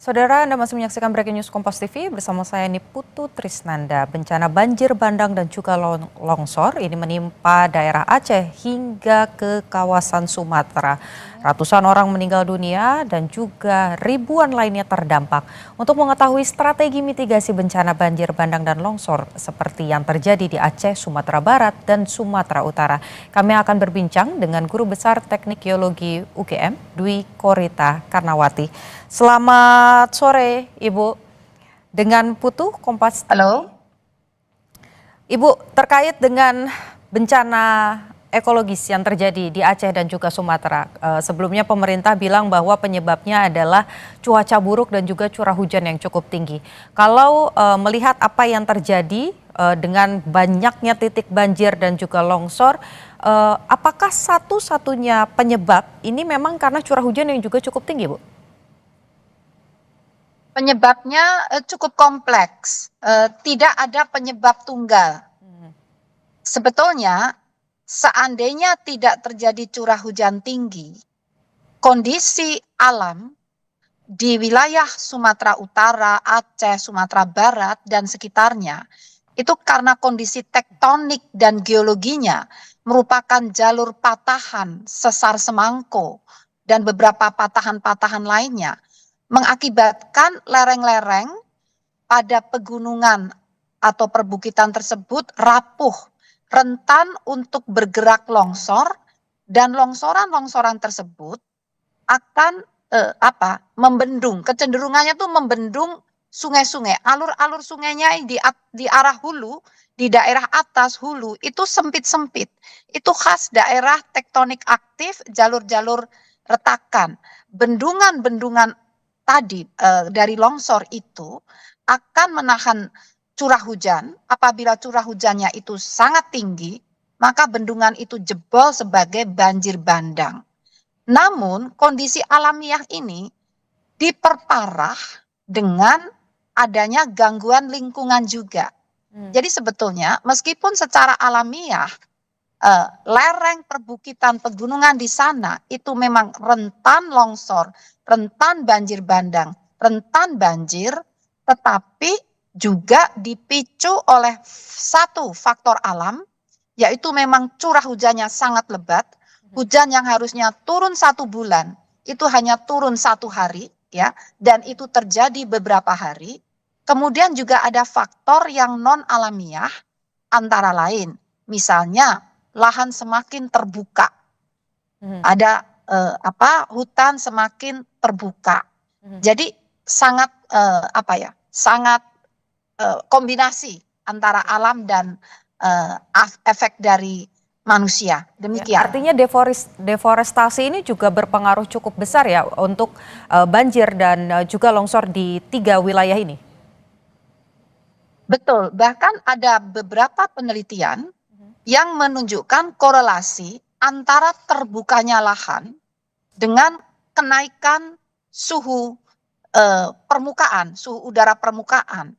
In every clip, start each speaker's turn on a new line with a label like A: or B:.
A: Saudara, Anda masih menyaksikan Breaking News Kompas TV bersama saya Niputu Trisnanda. Bencana banjir bandang dan juga longsor ini menimpa daerah Aceh hingga ke kawasan Sumatera. Ratusan orang meninggal dunia dan juga ribuan lainnya terdampak. Untuk mengetahui strategi mitigasi bencana banjir bandang dan longsor seperti yang terjadi di Aceh, Sumatera Barat, dan Sumatera Utara, kami akan berbincang dengan Guru Besar Teknik Geologi UGM, Dwi Korita Karnawati. Selamat sore, Ibu. Dengan Putu Kompas TV.
B: Halo.
A: Ibu, terkait dengan bencana ekologis yang terjadi di Aceh dan juga Sumatera. Sebelumnya pemerintah bilang bahwa penyebabnya adalah cuaca buruk dan juga curah hujan yang cukup tinggi. Kalau melihat apa yang terjadi dengan banyaknya titik banjir dan juga longsor, apakah satu-satunya penyebab ini memang karena curah hujan yang juga cukup tinggi, Bu?
B: Penyebabnya cukup kompleks, tidak ada penyebab tunggal. Sebetulnya, seandainya tidak terjadi curah hujan tinggi, kondisi alam di wilayah Sumatera Utara, Aceh, Sumatera Barat, dan sekitarnya, itu karena kondisi tektonik dan geologinya merupakan jalur patahan sesar Semangko dan beberapa patahan-patahan lainnya, mengakibatkan lereng-lereng pada pegunungan atau perbukitan tersebut rapuh, rentan untuk bergerak longsor, dan longsoran-longsoran tersebut akan membendung, kecenderungannya tuh membendung sungai-sungai, alur-alur sungainya di arah hulu, di daerah atas hulu itu sempit-sempit. Itu khas daerah tektonik aktif, jalur-jalur retakan. Bendungan-bendungan tadi dari longsor itu akan menahan curah hujan. Apabila curah hujannya itu sangat tinggi, maka bendungan itu jebol sebagai banjir bandang. Namun kondisi alamiah ini diperparah dengan adanya gangguan lingkungan juga. Jadi sebetulnya meskipun secara alamiah lereng perbukitan pegunungan di sana itu memang rentan longsor, rentan banjir bandang, rentan banjir, tetapi juga dipicu oleh satu faktor alam, yaitu memang curah hujannya sangat lebat. Hujan yang harusnya turun 1 bulan, itu hanya turun 1 hari, ya, dan itu terjadi beberapa hari. Kemudian juga ada faktor yang non alamiah, antara lain, misalnya lahan semakin terbuka, ada hutan semakin terbuka. Jadi sangat sangat kombinasi antara alam dan efek dari manusia. Demikian.
A: Artinya deforestasi ini juga berpengaruh cukup besar ya untuk banjir dan juga longsor di 3 wilayah ini.
B: Betul, bahkan ada beberapa penelitian yang menunjukkan korelasi antara terbukanya lahan dengan kenaikan suhu permukaan, suhu udara permukaan.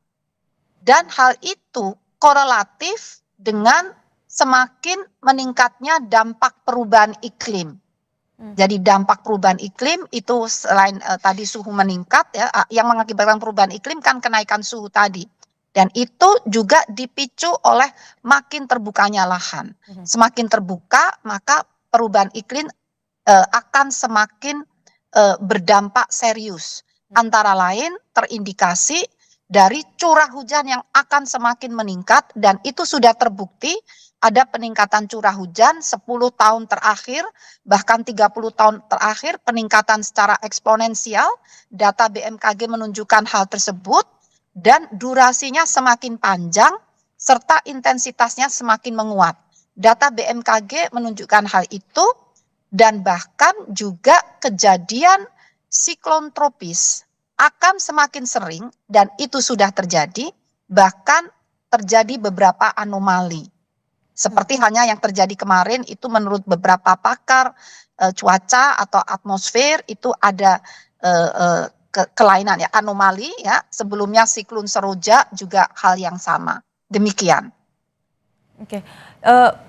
B: Dan hal itu korelatif dengan semakin meningkatnya dampak perubahan iklim. Jadi dampak perubahan iklim itu selain tadi suhu meningkat, ya, yang mengakibatkan perubahan iklim kan kenaikan suhu tadi. Dan itu juga dipicu oleh makin terbukanya lahan. Semakin terbuka, maka perubahan iklim akan semakin berdampak serius. Antara lain terindikasi dari curah hujan yang akan semakin meningkat, dan itu sudah terbukti ada peningkatan curah hujan 10 tahun terakhir, bahkan 30 tahun terakhir, peningkatan secara eksponensial. Data BMKG menunjukkan hal tersebut, dan durasinya semakin panjang, serta intensitasnya semakin menguat. Data BMKG menunjukkan hal itu, dan bahkan juga kejadian siklon tropis akan semakin sering, dan itu sudah terjadi, bahkan terjadi beberapa anomali. Seperti halnya yang terjadi kemarin itu menurut beberapa pakar cuaca atau atmosfer itu ada kelainan, ya, anomali, ya. Sebelumnya siklon Seroja juga hal yang sama. Demikian.
A: Oke,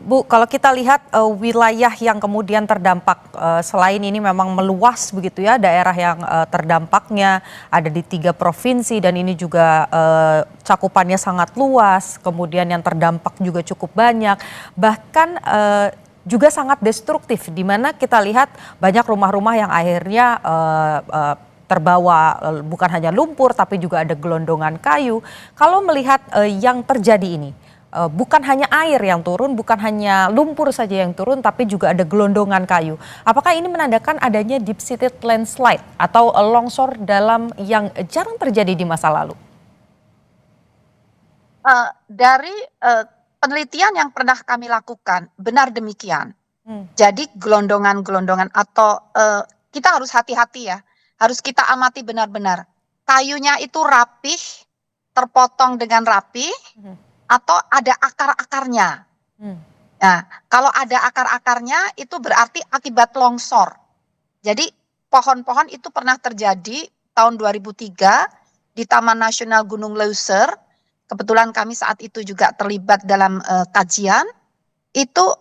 A: Bu, kalau kita lihat wilayah yang kemudian terdampak selain ini memang meluas begitu ya, daerah yang terdampaknya ada di 3 provinsi dan ini juga cakupannya sangat luas, kemudian yang terdampak juga cukup banyak, bahkan juga sangat destruktif, di mana kita lihat banyak rumah-rumah yang akhirnya terbawa bukan hanya lumpur tapi juga ada gelondongan kayu. Kalau melihat yang terjadi ini, bukan hanya air yang turun, bukan hanya lumpur saja yang turun, tapi juga ada gelondongan kayu. Apakah ini menandakan adanya deep-seated landslide atau longsor dalam yang jarang terjadi di masa lalu?
B: Dari penelitian yang pernah kami lakukan, benar demikian.
A: Hmm.
B: Jadi gelondongan-gelondongan atau kita harus hati-hati ya, harus kita amati benar-benar. Kayunya itu rapih, terpotong dengan rapi, atau ada akar-akarnya. Nah, kalau ada akar-akarnya itu berarti akibat longsor. Jadi pohon-pohon itu pernah terjadi tahun 2003 di Taman Nasional Gunung Leuser. Kebetulan kami saat itu juga terlibat dalam kajian. Itu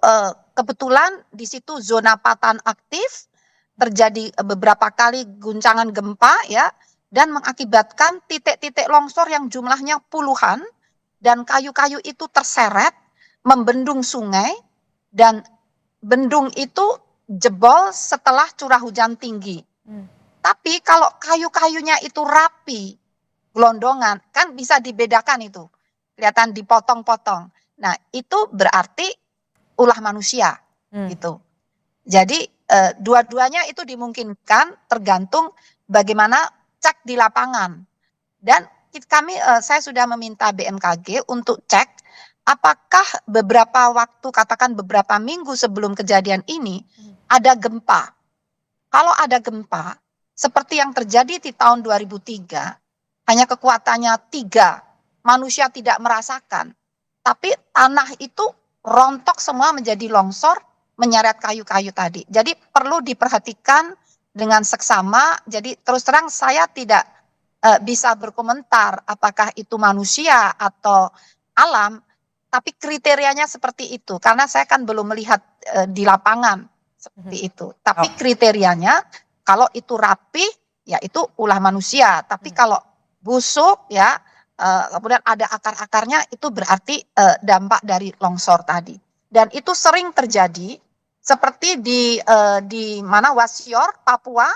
B: kebetulan di situ zona patahan aktif, terjadi beberapa kali guncangan gempa ya, dan mengakibatkan titik-titik longsor yang jumlahnya puluhan, dan kayu-kayu itu terseret, membendung sungai, dan bendung itu jebol setelah curah hujan tinggi. Tapi kalau kayu-kayunya itu rapi, gelondongan, kan bisa dibedakan itu. Kelihatan dipotong-potong. Nah, itu berarti ulah manusia gitu. Jadi dua-duanya itu dimungkinkan tergantung bagaimana cek di lapangan. Dan saya sudah meminta BMKG untuk cek apakah beberapa waktu, katakan beberapa minggu sebelum kejadian ini ada gempa. Kalau ada gempa seperti yang terjadi di tahun 2003, hanya kekuatannya 3, manusia tidak merasakan, tapi tanah itu rontok semua menjadi longsor, menyeret kayu-kayu tadi. Jadi perlu diperhatikan dengan seksama. Jadi terus terang saya tidak bisa berkomentar apakah itu manusia atau alam, tapi kriterianya seperti itu. Karena saya kan belum melihat di lapangan seperti itu. Tapi kriterianya kalau itu rapi, ya itu ulah manusia. Tapi kalau busuk ya, kemudian ada akar-akarnya, itu berarti dampak dari longsor tadi. Dan itu sering terjadi, seperti di mana Wasior, Papua,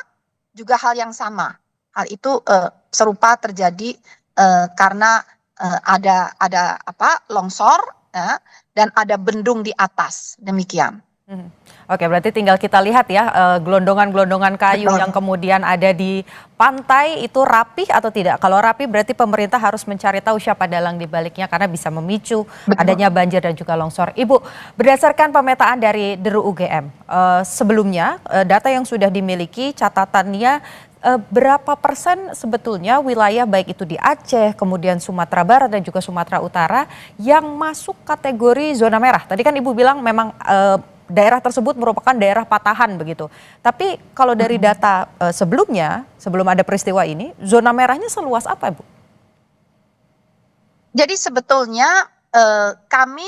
B: juga hal yang sama. Hal itu serupa terjadi karena ada longsor ya, dan ada bendung di atas, demikian.
A: Oke, berarti tinggal kita lihat ya gelondongan-gelondongan kayu
B: Betul.
A: yang kemudian ada di pantai itu rapih atau tidak. Kalau rapih berarti pemerintah harus mencari tahu siapa dalang di baliknya karena bisa memicu adanya banjir dan juga longsor. Ibu, berdasarkan pemetaan dari Deru UGM, sebelumnya data yang sudah dimiliki catatannya berapa persen sebetulnya wilayah baik itu di Aceh, kemudian Sumatera Barat dan juga Sumatera Utara yang masuk kategori zona merah. Tadi kan Ibu bilang memang daerah tersebut merupakan daerah patahan begitu. Tapi kalau dari data sebelumnya, sebelum ada peristiwa ini, zona merahnya seluas apa, Bu?
B: Jadi sebetulnya kami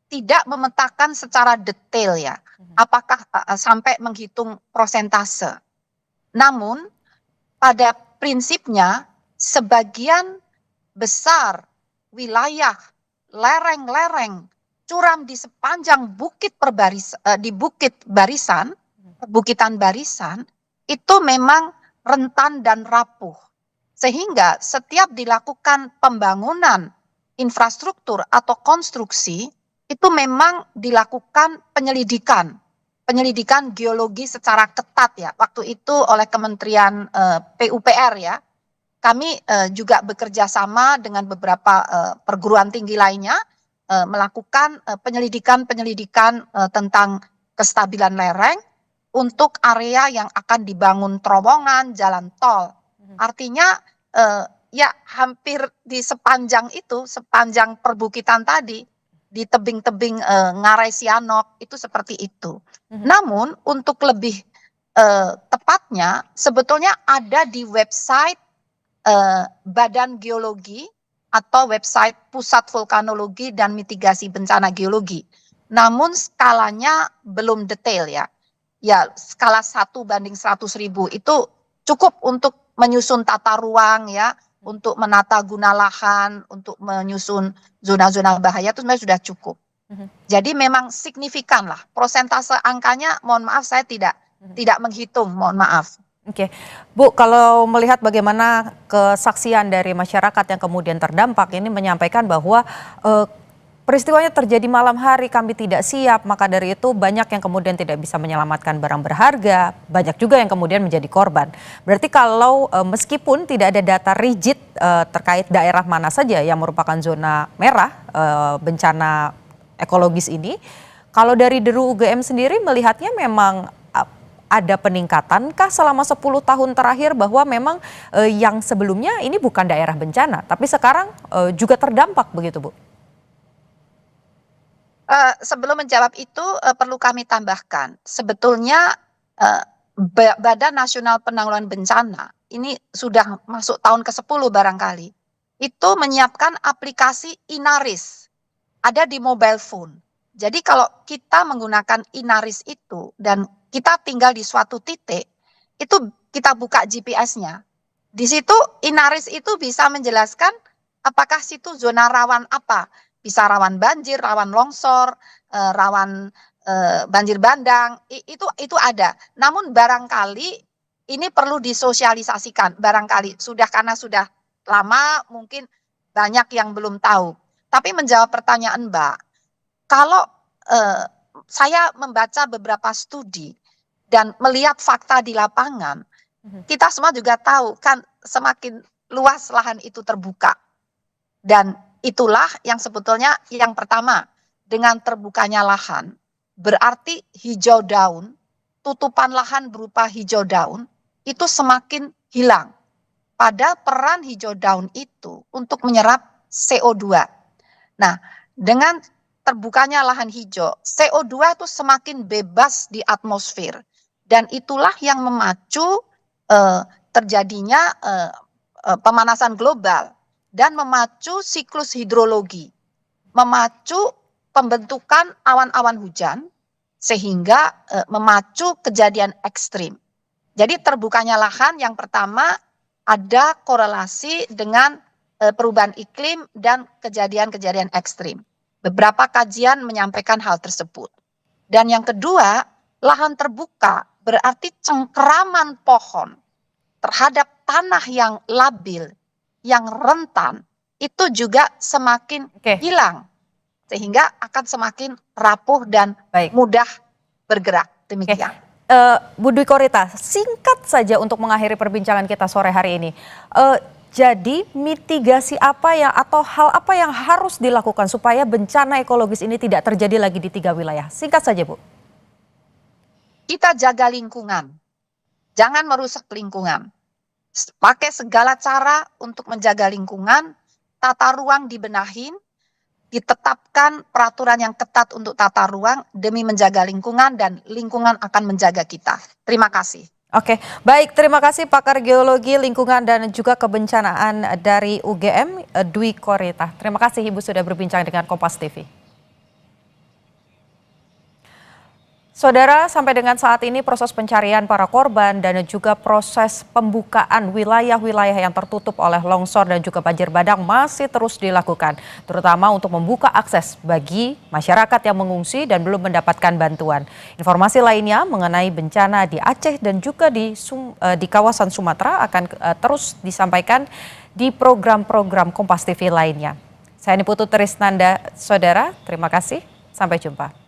B: tidak memetakan secara detail ya, apakah sampai menghitung prosentase. Namun pada prinsipnya sebagian besar wilayah lereng-lereng curam di sepanjang perbukitan barisan itu memang rentan dan rapuh. Sehingga setiap dilakukan pembangunan infrastruktur atau konstruksi itu memang dilakukan penyelidikan geologi secara ketat ya. Waktu itu oleh Kementerian PUPR ya. Kami juga bekerja sama dengan beberapa perguruan tinggi lainnya melakukan penyelidikan tentang kestabilan lereng untuk area yang akan dibangun terowongan, jalan tol. Artinya ya hampir di sepanjang perbukitan tadi, di tebing-tebing Ngarai Sianok itu seperti itu. Namun untuk lebih tepatnya sebetulnya ada di website Badan Geologi atau website Pusat Vulkanologi dan Mitigasi Bencana Geologi. namun skalanya belum detail ya. Ya, skala 1:100.000 itu cukup untuk menyusun tata ruang ya, untuk menata guna lahan, untuk menyusun zona-zona bahaya itu sebenarnya sudah cukup. Jadi memang signifikan lah. Persentase angkanya, mohon maaf saya tidak menghitung, mohon maaf.
A: Oke, Bu, kalau melihat bagaimana kesaksian dari masyarakat yang kemudian terdampak ini menyampaikan bahwa peristiwanya terjadi malam hari, kami tidak siap, maka dari itu banyak yang kemudian tidak bisa menyelamatkan barang berharga, banyak juga yang kemudian menjadi korban. Berarti kalau meskipun tidak ada data rigid terkait daerah mana saja yang merupakan zona merah bencana ekologis ini, kalau dari Deru UGM sendiri melihatnya memang ada peningkatankah selama 10 tahun terakhir bahwa memang yang sebelumnya ini bukan daerah bencana, tapi sekarang juga terdampak begitu, Bu?
B: Sebelum menjawab itu perlu kami tambahkan, sebetulnya Badan Nasional Penanggulangan Bencana ini sudah masuk tahun ke-10 barangkali, itu menyiapkan aplikasi Inaris, ada di mobile phone. Jadi kalau kita menggunakan Inaris itu dan kita tinggal di suatu titik, itu kita buka GPS-nya. Di situ Inaris itu bisa menjelaskan apakah situ zona rawan apa. Bisa rawan banjir, rawan longsor, rawan banjir bandang, itu ada. Namun barangkali ini perlu disosialisasikan, barangkali karena sudah lama mungkin banyak yang belum tahu. Tapi menjawab pertanyaan Mbak, kalau saya membaca beberapa studi dan melihat fakta di lapangan, kita semua juga tahu kan semakin luas lahan itu terbuka. Dan itulah yang sebetulnya yang pertama, dengan terbukanya lahan, berarti hijau daun, tutupan lahan berupa hijau daun, itu semakin hilang. Pada peran hijau daun itu untuk menyerap CO2. Nah, dengan terbukanya lahan hijau, CO2 itu semakin bebas di atmosfer. Dan itulah yang memacu terjadinya pemanasan global dan memacu siklus hidrologi, memacu pembentukan awan-awan hujan, sehingga memacu kejadian ekstrim. Jadi terbukanya lahan yang pertama ada korelasi dengan perubahan iklim dan kejadian-kejadian ekstrim. Beberapa kajian menyampaikan hal tersebut. Dan yang kedua, lahan terbuka berarti cengkeraman pohon terhadap tanah yang labil, yang rentan, itu juga semakin hilang. Sehingga akan semakin rapuh dan mudah bergerak. Demikian.
A: Bu Dwi Korita, singkat saja untuk mengakhiri perbincangan kita sore hari ini. Jadi mitigasi apa yang atau hal apa yang harus dilakukan supaya bencana ekologis ini tidak terjadi lagi di 3 wilayah? Singkat saja, Bu.
B: Kita jaga lingkungan, jangan merusak lingkungan. Pakai segala cara untuk menjaga lingkungan, tata ruang dibenahin, ditetapkan peraturan yang ketat untuk tata ruang demi menjaga lingkungan dan lingkungan akan menjaga kita. Terima kasih.
A: Oke, baik, terima kasih pakar geologi, lingkungan dan juga kebencanaan dari UGM, Dwi Korita. Terima kasih Ibu sudah berbincang dengan Kompas TV. Saudara, sampai dengan saat ini proses pencarian para korban dan juga proses pembukaan wilayah-wilayah yang tertutup oleh longsor dan juga banjir bandang masih terus dilakukan, terutama untuk membuka akses bagi masyarakat yang mengungsi dan belum mendapatkan bantuan. Informasi lainnya mengenai bencana di Aceh dan juga di kawasan Sumatera akan terus disampaikan di program-program Kompas TV lainnya. Saya Niputu Trisnanda, saudara, terima kasih, sampai jumpa.